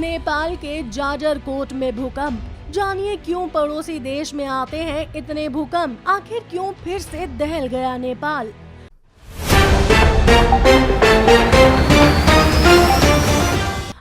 नेपाल के जाजरकोट में भूकंप। जानिए क्यों पड़ोसी देश में आते हैं इतने भूकंप, आखिर क्यों फिर से दहल गया नेपाल।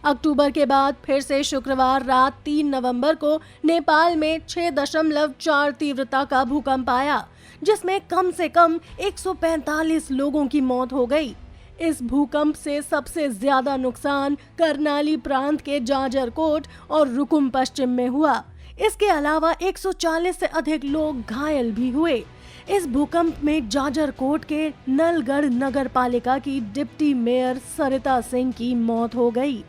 अक्टूबर के बाद फिर से शुक्रवार रात 3 नवंबर को नेपाल में 6.4 तीव्रता का भूकंप आया, जिसमें कम से कम 145 लोगों की मौत हो गई। इस भूकंप से सबसे ज्यादा नुकसान कर्णाली प्रांत के जाजरकोट और रुकुम पश्चिम में हुआ। इसके अलावा 140 से अधिक लोग घायल भी हुए। इस भूकंप में जाजरकोट के नलगढ़ नगर पालिका की डिप्टी मेयर सरिता सिंह की मौत हो गई।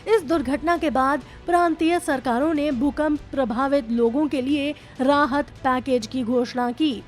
इस दुर्घटना के बाद प्रांतीय सरकारों ने भूकंप प्रभावित लोगों के लिए राहत पैकेज की घोषणा की।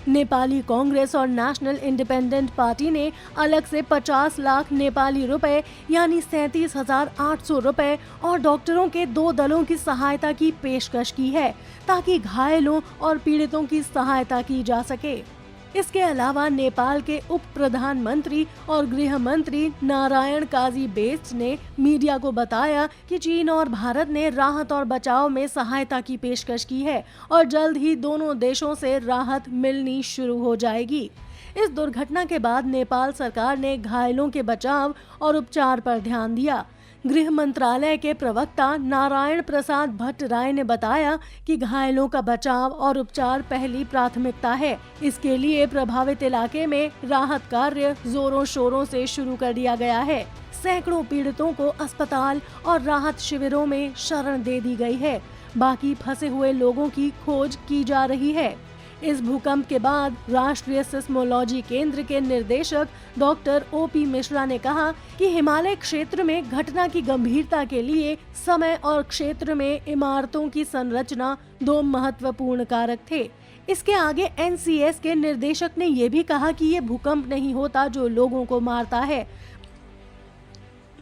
नेपाली कांग्रेस और नेशनल इंडिपेंडेंट पार्टी ने अलग से 50 लाख नेपाली रुपए यानी 37,800 रुपए और डॉक्टरों के 2 दलों की सहायता की पेशकश की है, ताकि घायलों और पीड़ितों की सहायता की जा सके। इसके अलावा नेपाल के उप प्रधानमंत्री और गृह मंत्री नारायण काजी बेस्ट ने मीडिया को बताया कि चीन और भारत ने राहत और बचाव में सहायता की पेशकश की है और जल्द ही दोनों देशों से राहत मिलनी शुरू हो जाएगी। इस दुर्घटना के बाद नेपाल सरकार ने घायलों के बचाव और उपचार पर ध्यान दिया। गृह मंत्रालय के प्रवक्ता नारायण प्रसाद भट्टराय ने बताया कि घायलों का बचाव और उपचार पहली प्राथमिकता है। इसके लिए प्रभावित इलाके में राहत कार्य जोरों शोरों से शुरू कर दिया गया है। सैकड़ों पीड़ितों को अस्पताल और राहत शिविरों में शरण दे दी गई है। बाकी फंसे हुए लोगों की खोज की जा रही है। इस भूकंप के बाद राष्ट्रीय सिस्मोलॉजी केंद्र के निर्देशक डॉक्टर ओपी मिश्रा ने कहा कि हिमालय क्षेत्र में घटना की गंभीरता के लिए समय और क्षेत्र में इमारतों की संरचना 2 महत्वपूर्ण कारक थे। इसके आगे एनसीएस के निर्देशक ने ये भी कहा कि ये भूकंप नहीं होता जो लोगों को मारता है।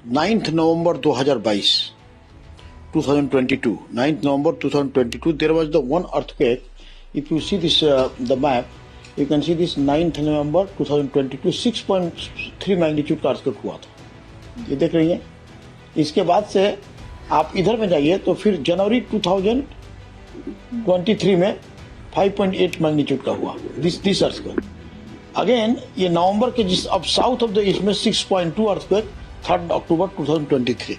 9 नवंबर 2022 2022 9 नवंबर 2022 there was the one earthquake. If you see this the map, you can see this 9th November 2022 6.3 magnitude का अर्थक्वेक हुआ था। ये देख रही हैं। इसके बाद से आप इधर में जाइए तो फिर जनवरी 2023 में 5.8 मैग्नीट्यूड का हुआ दिस अर्थक्वेक। अगेन ये नवंबर के जिस अब साउथ ऑफ द ईस्ट में 6.2 अर्थक्वेक 3 अक्टूबर 2023।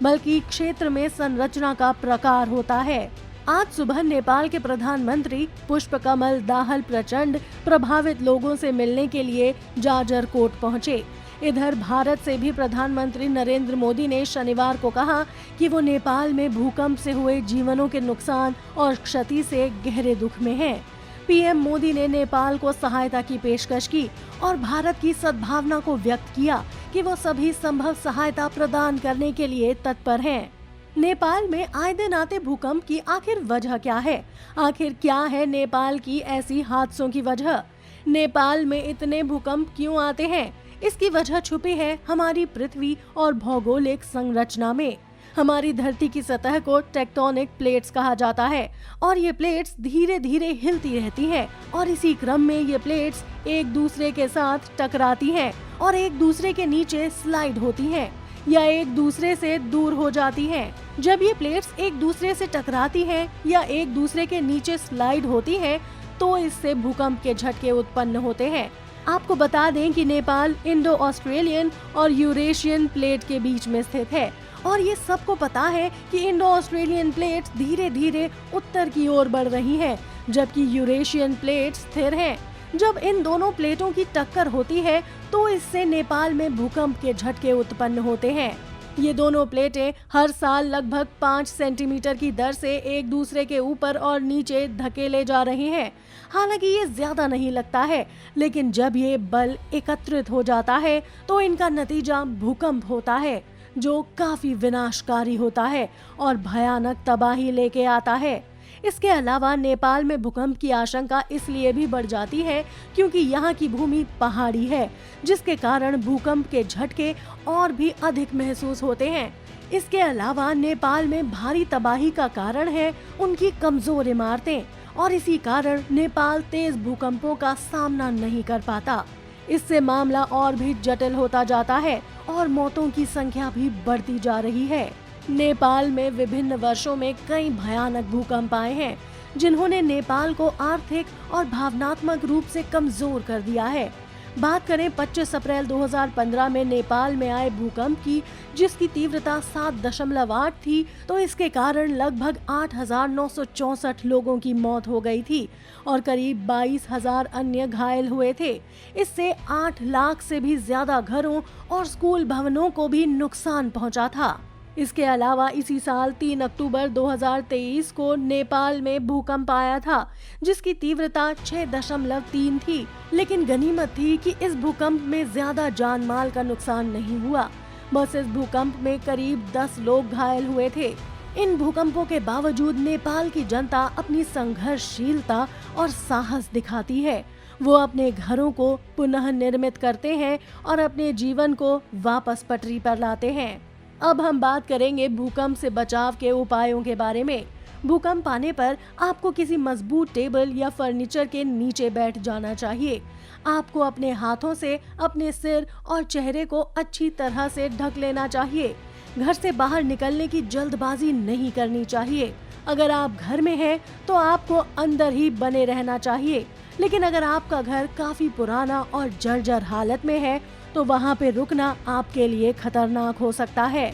बल्कि क्षेत्र में संरचना का प्रकार होता है। आज सुबह नेपाल के प्रधानमंत्री पुष्पकमल दाहाल प्रचंड प्रभावित लोगों से मिलने के लिए जाजरकोट पहुंचे। इधर भारत से भी प्रधानमंत्री नरेंद्र मोदी ने शनिवार को कहा कि वो नेपाल में भूकंप से हुए जीवनों के नुकसान और क्षति से गहरे दुख में हैं। पीएम मोदी ने नेपाल को सहायता की पेशकश की और भारत की सद्भावना को व्यक्त किया कि वो सभी संभव सहायता प्रदान करने के लिए तत्पर हैं। नेपाल में आए दिन आते भूकंप की आखिर वजह क्या है? आखिर क्या है नेपाल की ऐसी हादसों की वजह? नेपाल में इतने भूकंप क्यों आते हैं? इसकी वजह छुपी है हमारी पृथ्वी और भौगोलिक संरचना में। हमारी धरती की सतह को टेक्टोनिक प्लेट्स कहा जाता है और ये प्लेट्स धीरे धीरे हिलती रहती हैं और इसी क्रम में ये प्लेट्स एक दूसरे के साथ टकराती हैं और एक दूसरे के नीचे स्लाइड होती हैं या एक दूसरे से दूर हो जाती हैं। जब ये प्लेट्स एक दूसरे से टकराती हैं या एक दूसरे के नीचे स्लाइड होती हैं, तो इससे भूकंप के झटके उत्पन्न होते हैं। आपको बता दें कि नेपाल इंडो ऑस्ट्रेलियन और यूरेशियन प्लेट के बीच में स्थित है और ये सबको पता है कि इंडो ऑस्ट्रेलियन प्लेट्स धीरे धीरे उत्तर की ओर बढ़ रही हैं, जबकि यूरेशियन प्लेट स्थिर हैं। जब इन दोनों प्लेटों की टक्कर होती है तो इससे नेपाल में भूकंप के झटके उत्पन्न होते हैं। ये दोनों प्लेटें हर साल लगभग 5 सेंटीमीटर की दर से एक दूसरे के ऊपर और नीचे धकेले जा रही हैं। हालांकि ये ज्यादा नहीं लगता है, लेकिन जब ये बल एकत्रित हो जाता है तो इनका नतीजा भूकंप होता है, जो काफी विनाशकारी होता है और भयानक तबाही लेके आता है। इसके अलावा नेपाल में भूकंप की आशंका इसलिए भी बढ़ जाती है क्योंकि यहाँ की भूमि पहाड़ी है, जिसके कारण भूकंप के झटके और भी अधिक महसूस होते हैं। इसके अलावा नेपाल में भारी तबाही का कारण है उनकी कमजोर इमारतें और इसी कारण नेपाल तेज भूकंपों का सामना नहीं कर पाता। इससे मामला और भी जटिल होता जाता है और मौतों की संख्या भी बढ़ती जा रही है। नेपाल में विभिन्न वर्षों में कई भयानक भूकंप आए हैं, जिन्होंने नेपाल को आर्थिक और भावनात्मक रूप से कमजोर कर दिया है। बात करें 25 अप्रैल 2015 में नेपाल में आए भूकंप की, जिसकी तीव्रता 7.8 थी, तो इसके कारण लगभग 8,964 लोगों की मौत हो गई थी और करीब 22,000 अन्य घायल हुए थे। इससे 8 लाख से भी ज्यादा घरों और स्कूल भवनों को भी नुकसान पहुंचा था। इसके अलावा इसी साल 3 अक्टूबर 2023 को नेपाल में भूकंप आया था, जिसकी तीव्रता 6.3 थी, लेकिन गनीमत थी कि इस भूकंप में ज्यादा जान माल का नुकसान नहीं हुआ। बस इस भूकंप में करीब 10 लोग घायल हुए थे। इन भूकंपों के बावजूद नेपाल की जनता अपनी संघर्षशीलता और साहस दिखाती है। वो अपने घरों को पुनः निर्मित करते हैं और अपने जीवन को वापस पटरी पर लाते हैं। अब हम बात करेंगे भूकंप से बचाव के उपायों के बारे में। भूकंप आने पर आपको किसी मजबूत टेबल या फर्नीचर के नीचे बैठ जाना चाहिए। आपको अपने हाथों से अपने सिर और चेहरे को अच्छी तरह से ढक लेना चाहिए। घर से बाहर निकलने की जल्दबाजी नहीं करनी चाहिए। अगर आप घर में हैं तो आपको अंदर ही बने रहना चाहिए, लेकिन अगर आपका घर काफी पुराना और जर्जर हालत में है तो वहाँ पे रुकना आपके लिए खतरनाक हो सकता है।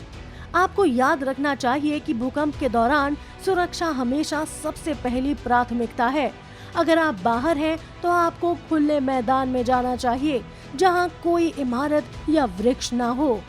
आपको याद रखना चाहिए कि भूकंप के दौरान सुरक्षा हमेशा सबसे पहली प्राथमिकता है। अगर आप बाहर हैं तो आपको खुले मैदान में जाना चाहिए, जहाँ कोई इमारत या वृक्ष ना हो।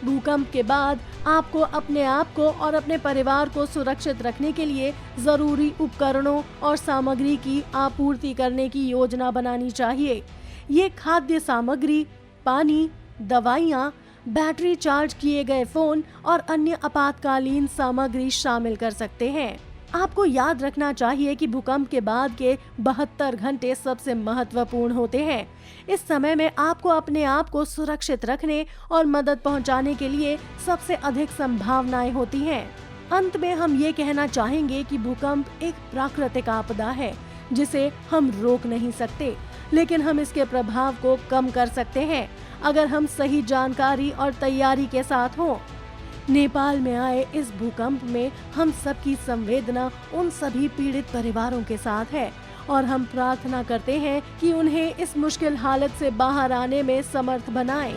भूकंप के बाद आपको अपने आप को और अपने परिवार को सुरक्षित रखने के लिए जरूरी उपकरणों और सामग्री की आपूर्ति करने की योजना बनानी चाहिए। ये खाद्य सामग्री, पानी, दवाइयाँ, बैटरी चार्ज किए गए फोन और अन्य आपातकालीन सामग्री शामिल कर सकते हैं। आपको याद रखना चाहिए कि भूकंप के बाद के 72 घंटे सबसे महत्वपूर्ण होते हैं। इस समय में आपको अपने आप को सुरक्षित रखने और मदद पहुंचाने के लिए सबसे अधिक संभावनाएं होती हैं। अंत में हम ये कहना चाहेंगे कि भूकंप एक प्राकृतिक आपदा है, जिसे हम रोक नहीं सकते, लेकिन हम इसके प्रभाव को कम कर सकते हैं अगर हम सही जानकारी और तैयारी के साथ हों। नेपाल में आए इस भूकंप में हम सबकी संवेदना उन सभी पीड़ित परिवारों के साथ है और हम प्रार्थना करते हैं कि उन्हें इस मुश्किल हालत से बाहर आने में समर्थ बनाएं।